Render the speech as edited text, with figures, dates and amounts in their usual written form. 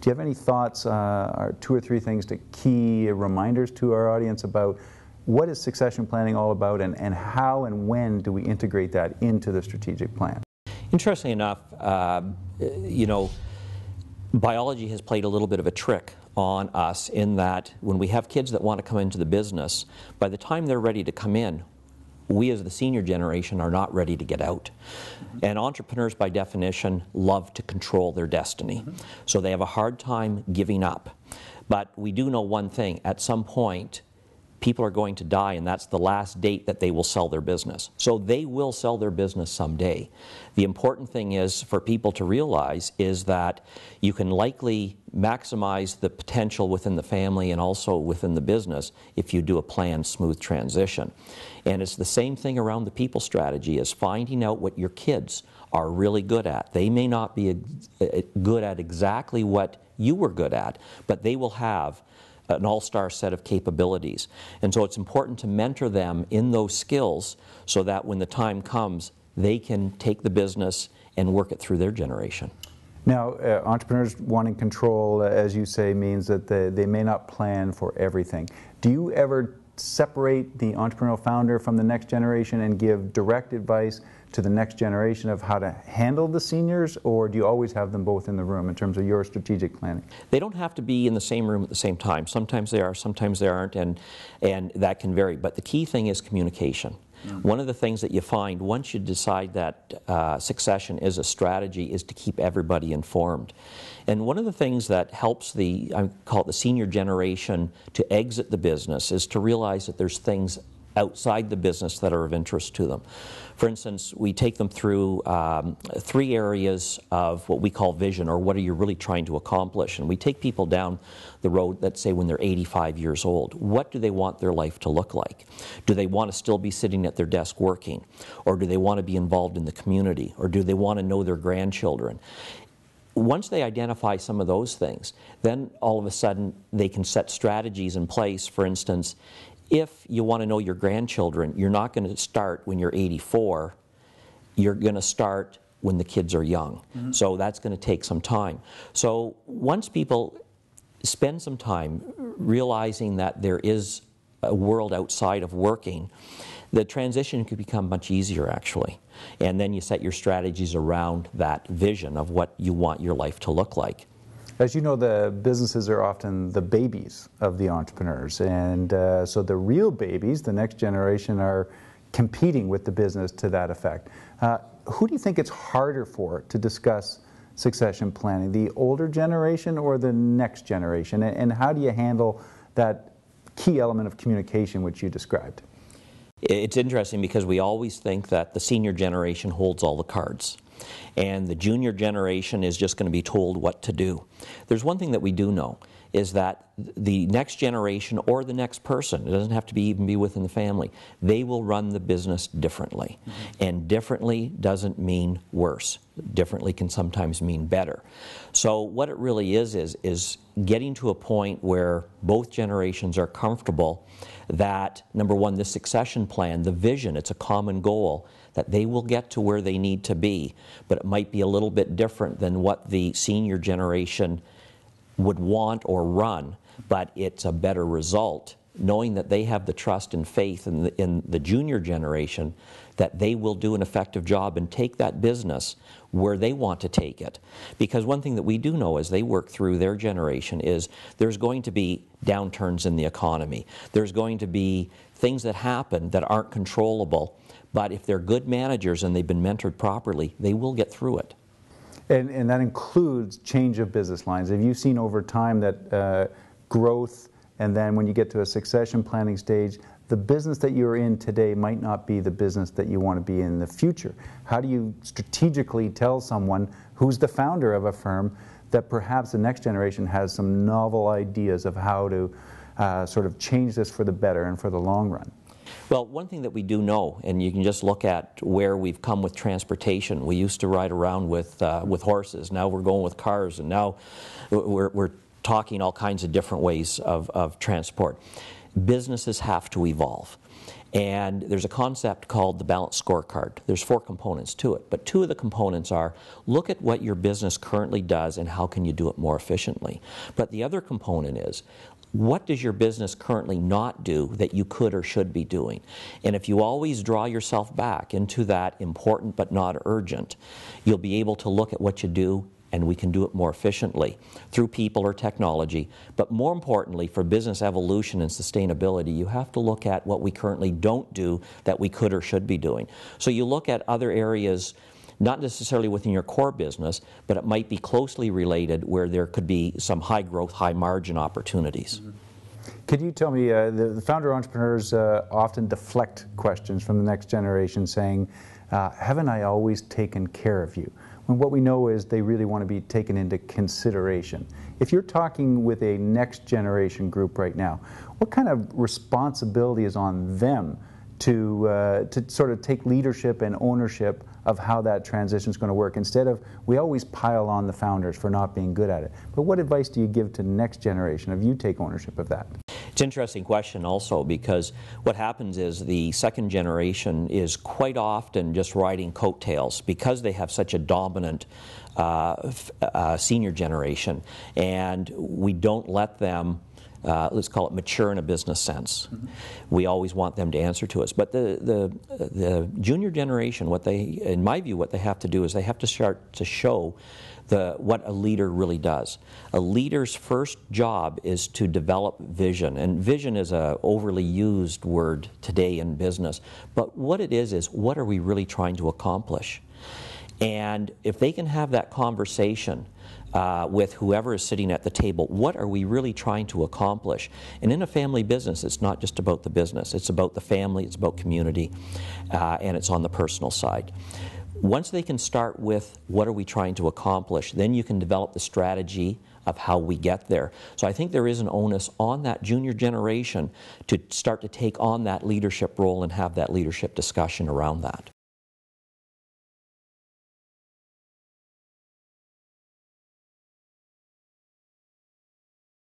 Do you have any thoughts, or two or three things, to key reminders to our audience about what is succession planning all about, and how and when do we integrate that into the strategic plan? Interestingly enough, you know, biology has played a little bit of a trick on us in that when we have kids that want to come into the business, by the time they're ready to come in, we as the senior generation are not ready to get out. And entrepreneurs by definition love to control their destiny. So they have a hard time giving up. But we do know one thing, at some point people are going to die, and that's the last date that they will sell their business. So they will sell their business someday. The important thing is for people to realize is that you can likely maximize the potential within the family and also within the business if you do a planned, smooth transition. And it's the same thing around the people strategy, is finding out what your kids are really good at. They may not be good at exactly what you were good at, but they will have an all-star set of capabilities. And so it's important to mentor them in those skills so that when the time comes, they can take the business and work it through their generation. Now, entrepreneurs wanting control, as you say, means that they may not plan for everything. Do you ever separate the entrepreneurial founder from the next generation and give direct advice to the next generation of how to handle the seniors, or do you always have them both in the room in terms of your strategic planning? They don't have to be in the same room at the same time. Sometimes they are, sometimes they aren't, and that can vary. But the key thing is communication. One of the things that you find once you decide that succession is a strategy is to keep everybody informed. And one of the things that helps I call it the senior generation to exit the business is to realize that there's things outside the business that are of interest to them. For instance, we take them through 3 areas of what we call vision, or what are you really trying to accomplish. And we take people down the road, let's say when they're 85 years old. What do they want their life to look like? Do they want to still be sitting at their desk working? Or do they want to be involved in the community? Or do they want to know their grandchildren? Once they identify some of those things, then all of a sudden they can set strategies in place. For instance, if you want to know your grandchildren, you're not going to start when you're 84. You're going to start when the kids are young. So that's going to take some time. So once people spend some time realizing that there is a world outside of working, the transition could become much easier, actually. And then you set your strategies around that vision of what you want your life to look like. As you know, the businesses are often the babies of the entrepreneurs, and so the real babies, the next generation, are competing with the business to that effect. Who do you think it's harder for to discuss succession planning, the older generation or the next generation? And how do you handle that key element of communication which you described? It's interesting because we always think that the senior generation holds all the cards, and the junior generation is just going to be told what to do. There's one thing that we do know, is that the next generation or the next person, it doesn't have to even be within the family, they will run the business differently. And differently doesn't mean worse. Differently can sometimes mean better. So what it really is getting to a point where both generations are comfortable that, number one, the succession plan, the vision, it's a common goal, that they will get to where they need to be, but it might be a little bit different than what the senior generation would want or run, but it's a better result, knowing that they have the trust and faith in the junior generation that they will do an effective job and take that business where they want to take it. Because one thing that we do know as they work through their generation is there's going to be downturns in the economy. There's going to be things that happen that aren't controllable, but if they're good managers and they've been mentored properly, they will get through it. And that includes change of business lines. Have you seen over time that growth, and then when you get to a succession planning stage, the business that you're in today might not be the business that you want to be in the future? How do you strategically tell someone who's the founder of a firm that perhaps the next generation has some novel ideas of how to sort of change this for the better and for the long run? Well, one thing that we do know, and you can just look at where we've come with transportation. We used to ride around with horses. Now we're going with cars, and now we're talking all kinds of different ways of transport. Businesses have to evolve. And there's a concept called the balanced scorecard. There's 4 components to it, but 2 of the components are look at what your business currently does and how can you do it more efficiently. But the other component is what does your business currently not do that you could or should be doing? And if you always draw yourself back into that important but not urgent, you'll be able to look at what you do, and we can do it more efficiently through people or technology. But more importantly, for business evolution and sustainability, you have to look at what we currently don't do that we could or should be doing. So you look at other areas, not necessarily within your core business, but it might be closely related where there could be some high growth, high margin opportunities. Could you tell me, the founder entrepreneurs often deflect questions from the next generation saying, haven't I always taken care of you? When what we know is they really want to be taken into consideration. If you're talking with a next generation group right now, what kind of responsibility is on them to sort of take leadership and ownership of how that transition is going to work, instead of we always pile on the founders for not being good at it? But what advice do you give to the next generation if you take ownership of that? It's an interesting question also, because what happens is the second generation is quite often just riding coattails because they have such a dominant senior generation, and we don't let them let's call it mature in a business sense. We always want them to answer to us. But the junior generation, what they, in my view, what they have to do is they have to start to show what a leader really does. A leader's first job is to develop vision, and vision is a overly used word today in business. But what it is what are we really trying to accomplish? And if they can have that conversation with whoever is sitting at the table, what are we really trying to accomplish? And in a family business, it's not just about the business, it's about the family, it's about community, and it's on the personal side. Once they can start with what are we trying to accomplish, then you can develop the strategy of how we get there. So I think there is an onus on that junior generation to start to take on that leadership role and have that leadership discussion around that.